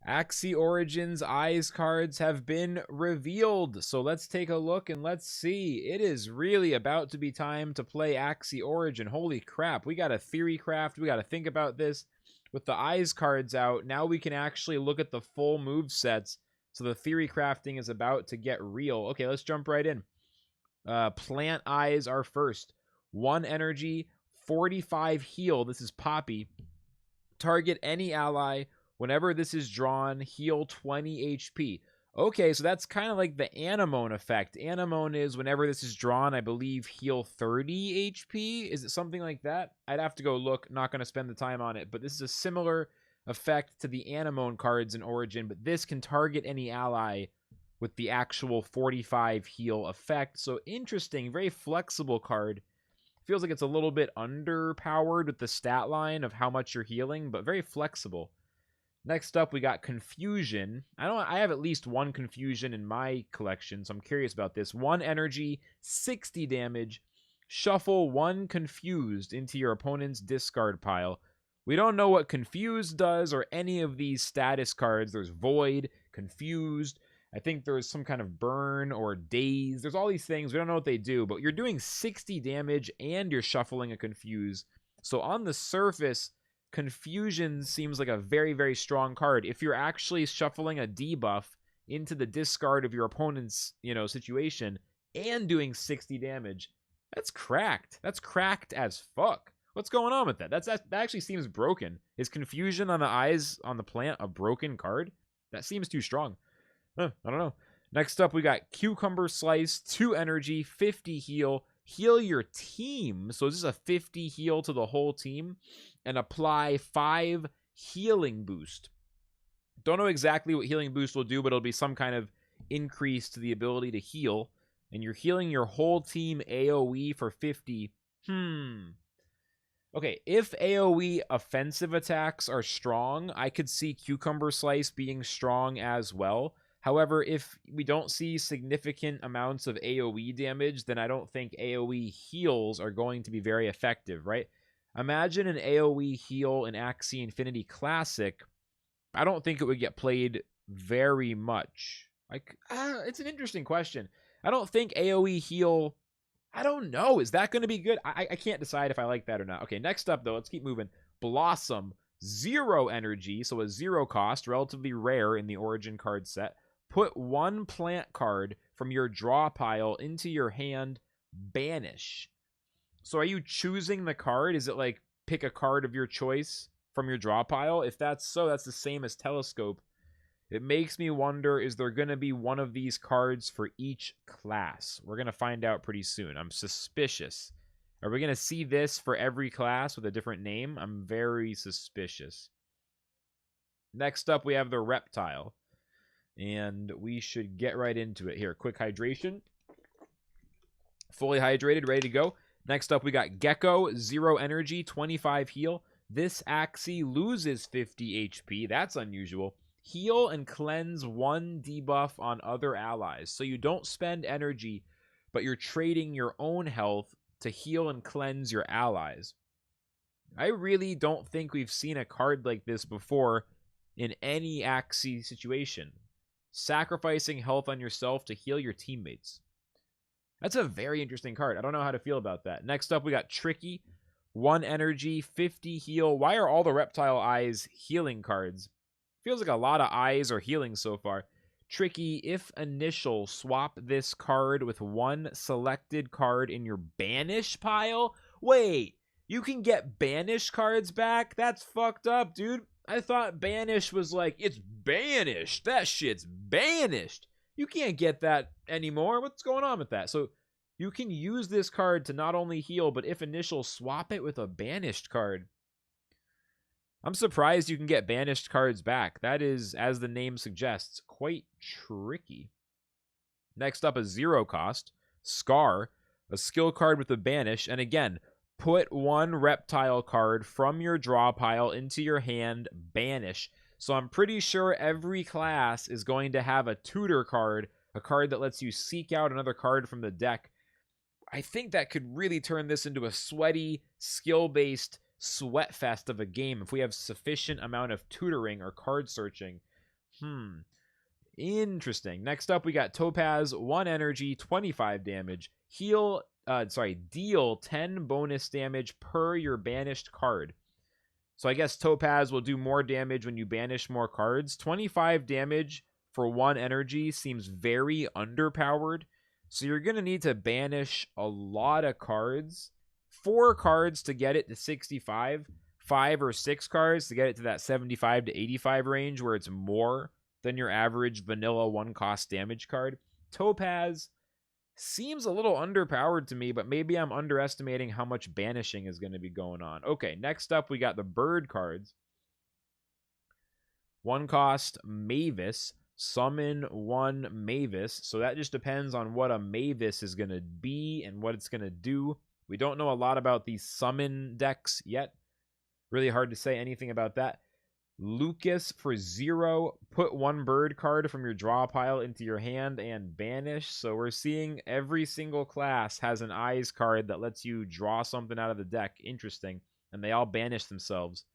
Axie Origin's Eyes cards have been revealed. So let's take a look and let's see. It is really about to be time to play Axie Origin. Holy crap. We got a theory craft. We got to think about this. With the Eyes cards out, now we can actually look at the full move sets. So the theory crafting is about to get real. Okay, let's jump right in. Plant Eyes are first. 1 energy, 45 heal. This is Poppy. Target any ally. Whenever this is drawn, heal 20 HP. Okay, so that's kind of like the Anemone effect. Anemone is whenever this is drawn, I believe, heal 30 HP. Is it something like that? I'd have to go look. Not going to spend the time on it. But this is a similar effect to the Anemone cards in Origin. But this can target any ally with the actual 45 heal effect. So interesting, very flexible card. Feels like it's a little bit underpowered with the stat line of how much you're healing, but very flexible. Next up, we got Confusion. I have at least 1 Confusion in my collection, so I'm curious about this. 1 energy, 60 damage. Shuffle 1 Confused into your opponent's discard pile. We don't know what Confused does or any of these status cards. There's Void, Confused. I think there's some kind of Burn or Daze. There's all these things. We don't know what they do, but you're doing 60 damage and you're shuffling a Confuse. So on the surface, Confusion seems like a very, very strong card. If you're actually shuffling a debuff into the discard of your opponent's, situation and doing 60 damage, that's cracked. That's cracked as fuck. What's going on with that? That actually seems broken. Is Confusion on the Eyes on the plant a broken card? That seems too strong. I don't know. Next up, we got Cucumber Slice, 2 energy, 50 heal. Heal your team. So this is a 50 heal to the whole team. And apply 5 healing boost. Don't know exactly what healing boost will do, but it'll be some kind of increase to the ability to heal. And you're healing your whole team AoE for 50. Okay, if AoE offensive attacks are strong, I could see Cucumber Slice being strong as well. However, if we don't see significant amounts of AoE damage, then I don't think AoE heals are going to be very effective, right? Imagine an AoE heal in Axie Infinity Classic. I don't think it would get played very much. It's an interesting question. I don't think AoE heal... I don't know. Is that going to be good? I can't decide if I like that or not. Okay, next up, though, let's keep moving. Blossom. 0 energy, so a 0 cost, relatively rare in the Origin card set. Put 1 plant card from your draw pile into your hand. Banish. So are you choosing the card? Is it like pick a card of your choice from your draw pile? If that's so, that's the same as Telescope. It makes me wonder, is there going to be one of these cards for each class? We're going to find out pretty soon. I'm suspicious. Are we going to see this for every class with a different name? I'm very suspicious. Next up, we have the Reptile. And we should get right into it here. Quick hydration. Fully hydrated, ready to go. Next up, we got Gecko, 0 energy, 25 heal. This Axie loses 50 HP. That's unusual. Heal and cleanse 1 debuff on other allies. So you don't spend energy, but you're trading your own health to heal and cleanse your allies. I really don't think we've seen a card like this before in any Axie situation. Sacrificing health on yourself to heal your teammates. That's a very interesting card. I don't know how to feel about that. Next up, we got Tricky. 1 energy, 50 heal. Why are all the Reptile Eyes healing cards? Feels like a lot of eyes are healing so far. Tricky, if initial, swap this card with 1 selected card in your banish pile. Wait, you can get banish cards back? That's fucked up, dude. I thought banish was like, it's banished. That shit's banished. You can't get that anymore. What's going on with that? So you can use this card to not only heal, but if initial, swap it with a banished card. I'm surprised you can get banished cards back. That is, as the name suggests, quite tricky. Next up, a 0 cost. Scar, a skill card with a banish. And again, put 1 Reptile card from your draw pile into your hand, banish. So I'm pretty sure every class is going to have a tutor card, a card that lets you seek out another card from the deck. I think that could really turn this into a sweaty, skill-based sweat fest of a game if we have sufficient amount of tutoring or card searching. Interesting. Next up, we got Topaz, 1 energy, 25 damage. Deal 10 bonus damage per your banished card. So I guess Topaz will do more damage when you banish more cards. 25 damage for 1 energy seems very underpowered. So you're going to need to banish a lot of cards. 4 cards to get it to 65. 5 or 6 cards to get it to that 75 to 85 range where it's more than your average vanilla 1-cost damage card. Topaz seems a little underpowered to me, but maybe I'm underestimating how much banishing is going to be going on. Okay, next up we got the bird cards. 1-cost Mavis. Summon 1 Mavis. So that just depends on what a Mavis is going to be and what it's going to do. We don't know a lot about these summon decks yet. Really hard to say anything about that. Lucas for 0, put 1 bird card from your draw pile into your hand and banish. So we're seeing every single class has an eyes card that lets you draw something out of the deck. Interesting. And they all banish themselves.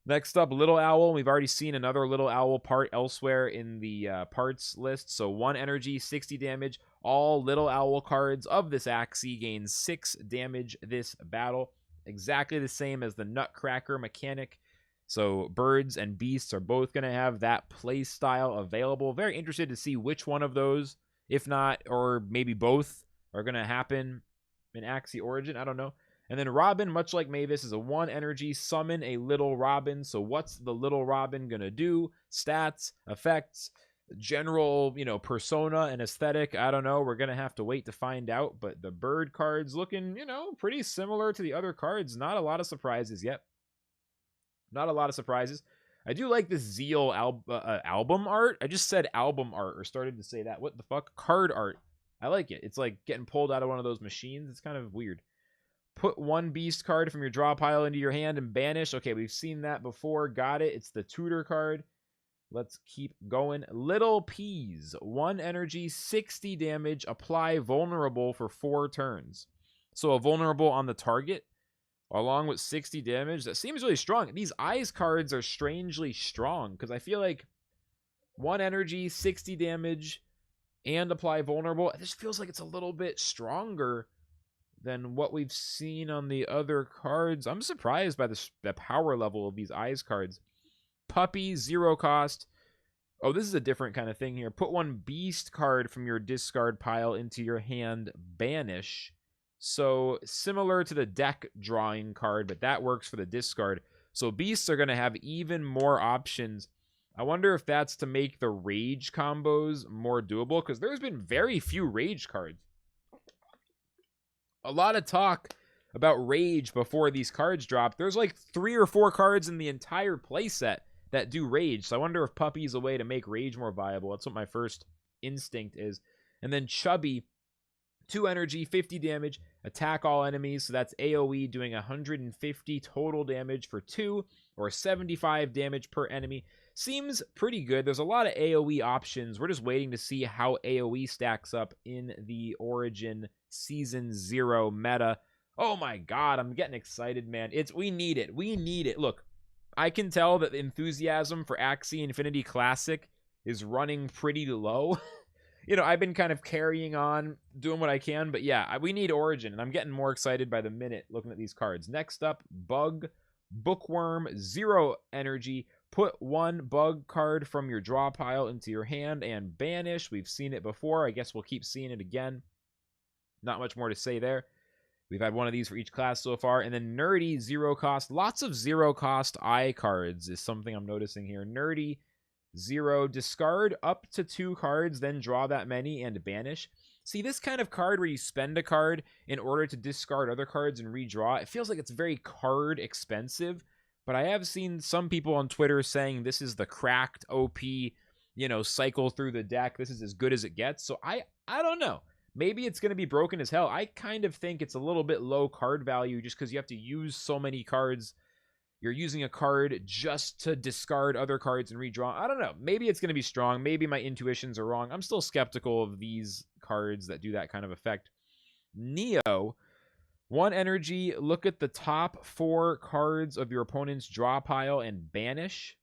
Next up, Little Owl. We've already seen another Little Owl part elsewhere in the parts list. So 1 energy, 60 damage. All Little Owl cards of this Axie gain 6 damage this battle. Exactly the same as the Nutcracker mechanic. So birds and beasts are both going to have that play style available. Very interested to see which one of those, if not, or maybe both, are going to happen in Axie Origin. I don't know. And then Robin, much like Mavis, is a 1 energy, summon a Little Robin. So what's the Little Robin going to do? Stats, effects, general, persona and aesthetic. I don't know. We're going to have to wait to find out. But the bird cards looking, pretty similar to the other cards. Not a lot of surprises yet. Not a lot of surprises. I do like this Zeal album art. I just said album art, or started to say that. What the fuck? Card art. I like it. It's like getting pulled out of one of those machines. It's kind of weird. Put 1 beast card from your draw pile into your hand and banish. Okay, we've seen that before. Got it. It's the tutor card. Let's keep going. Little Peas. 1 energy, 60 damage. Apply vulnerable for 4 turns. So a vulnerable on the target, along with 60 damage. That seems really strong. These eyes cards are strangely strong, because I feel like 1 energy, 60 damage, and apply vulnerable. It just feels like it's a little bit stronger than what we've seen on the other cards. I'm surprised by the power level of these eyes cards. Puppy, 0 cost. Oh, this is a different kind of thing here. Put 1 beast card from your discard pile into your hand, banish. So similar to the deck drawing card, but that works for the discard. So beasts are going to have even more options. I wonder if that's to make the rage combos more doable, because there's been very few rage cards. A lot of talk about rage before these cards drop. There's like 3 or 4 cards in the entire playset that do rage. So I wonder if Puppy's a way to make rage more viable. That's what my first instinct is. And then Chubby, 2 energy, 50 damage, attack all enemies. So that's AoE doing 150 total damage for 2, or 75 damage per enemy. Seems pretty good. There's a lot of AoE options. We're just waiting to see how AoE stacks up in the Origin Season 0 meta. Oh my god, I'm getting excited, man. We need it. We need it. Look, I can tell that the enthusiasm for Axie Infinity Classic is running pretty low. I've been kind of carrying on, doing what I can, but yeah, we need Origin, and I'm getting more excited by the minute looking at these cards. Next up, Bug, Bookworm, 0 energy. Put 1 bug card from your draw pile into your hand and banish. We've seen it before. I guess we'll keep seeing it again. Not much more to say there. We've had one of these for each class so far. And then Nerdy, 0 cost. Lots of 0 cost eye cards is something I'm noticing here. Nerdy, 0. Discard up to 2 cards, then draw that many and banish. See, this kind of card where you spend a card in order to discard other cards and redraw, it feels like it's very card expensive. But I have seen some people on Twitter saying this is the cracked OP, cycle through the deck. This is as good as it gets. So I don't know. Maybe it's going to be broken as hell. I kind of think it's a little bit low card value just because you have to use so many cards. You're using a card just to discard other cards and redraw. I don't know. Maybe it's going to be strong. Maybe my intuitions are wrong. I'm still skeptical of these cards that do that kind of effect. Neo, 1 energy. Look at the top 4 cards of your opponent's draw pile and banish.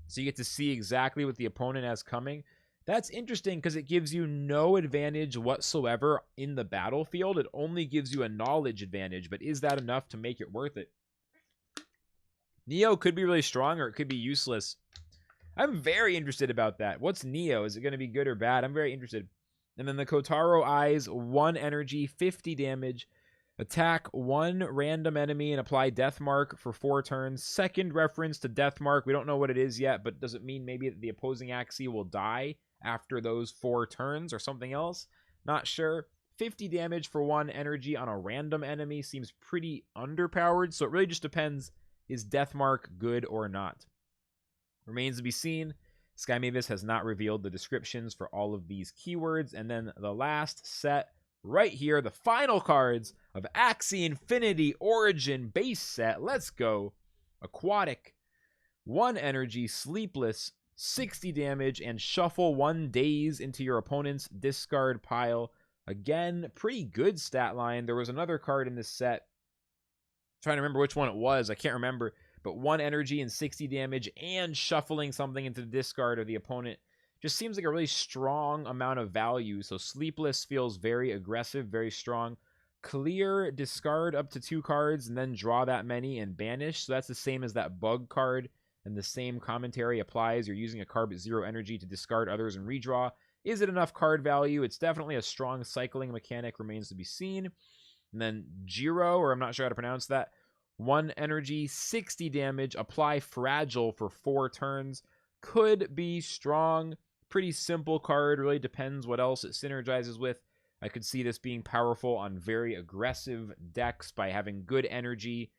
So you get to see exactly what the opponent has coming. That's interesting because it gives you no advantage whatsoever in the battlefield. It only gives you a knowledge advantage, but is that enough to make it worth it? Neo could be really strong or it could be useless. I'm very interested about that. What's Neo? Is it going to be good or bad? I'm very interested. And then the Kotaro Eyes, 1 energy, 50 damage. Attack 1 random enemy and apply Death Mark for 4 turns. Second reference to Death Mark. We don't know what it is yet, but does it mean maybe the opposing Axie will die after those 4 turns or something else? Not sure. 50 damage for 1 energy on a random enemy seems pretty underpowered, so it really just depends, is Death Mark good or not? Remains to be seen. Sky Mavis has not revealed the descriptions for all of these keywords. And then the last set right here, the final cards of Axie Infinity Origin base set. Let's go. Aquatic, 1 energy, Sleepless, 60 damage, and shuffle 1 daze into your opponent's discard pile. Again, pretty good stat line. There was another card in this set. I'm trying to remember which one it was. I can't remember. But 1 energy and 60 damage and shuffling something into the discard of the opponent just seems like a really strong amount of value. So Sleepless feels very aggressive, very strong. Clear, discard up to 2 cards and then draw that many and banish. So that's the same as that bug card, and the same commentary applies. You're using a card with 0 energy to discard others and redraw. Is it enough card value? It's definitely a strong cycling mechanic, remains to be seen. And then Jiro, or I'm not sure how to pronounce that, 1 energy, 60 damage, apply Fragile for 4 turns. Could be strong. Pretty simple card. Really depends what else it synergizes with. I could see this being powerful on very aggressive decks by having good energy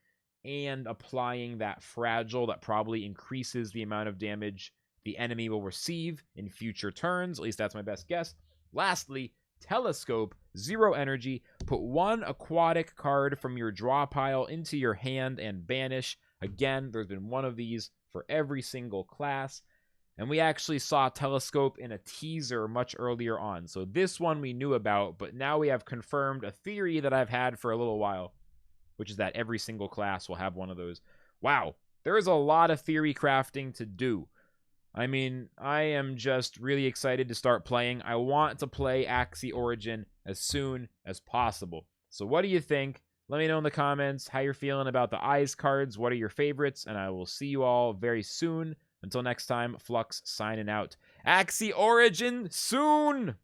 and applying that Fragile that probably increases the amount of damage the enemy will receive in future turns. At least that's my best guess. Lastly, Telescope, 0 energy. Put 1 aquatic card from your draw pile into your hand and banish. Again, there's been 1 of these for every single class. And we actually saw Telescope in a teaser much earlier on. So this one we knew about, but now we have confirmed a theory that I've had for a little while, which is that every single class will have 1 of those. Wow, there is a lot of theory crafting to do. I mean, I am just really excited to start playing. I want to play Axie Origin as soon as possible. So what do you think? Let me know in the comments how you're feeling about the Eyes cards. What are your favorites? And I will see you all very soon. Until next time, Flux signing out. Axie Origin soon!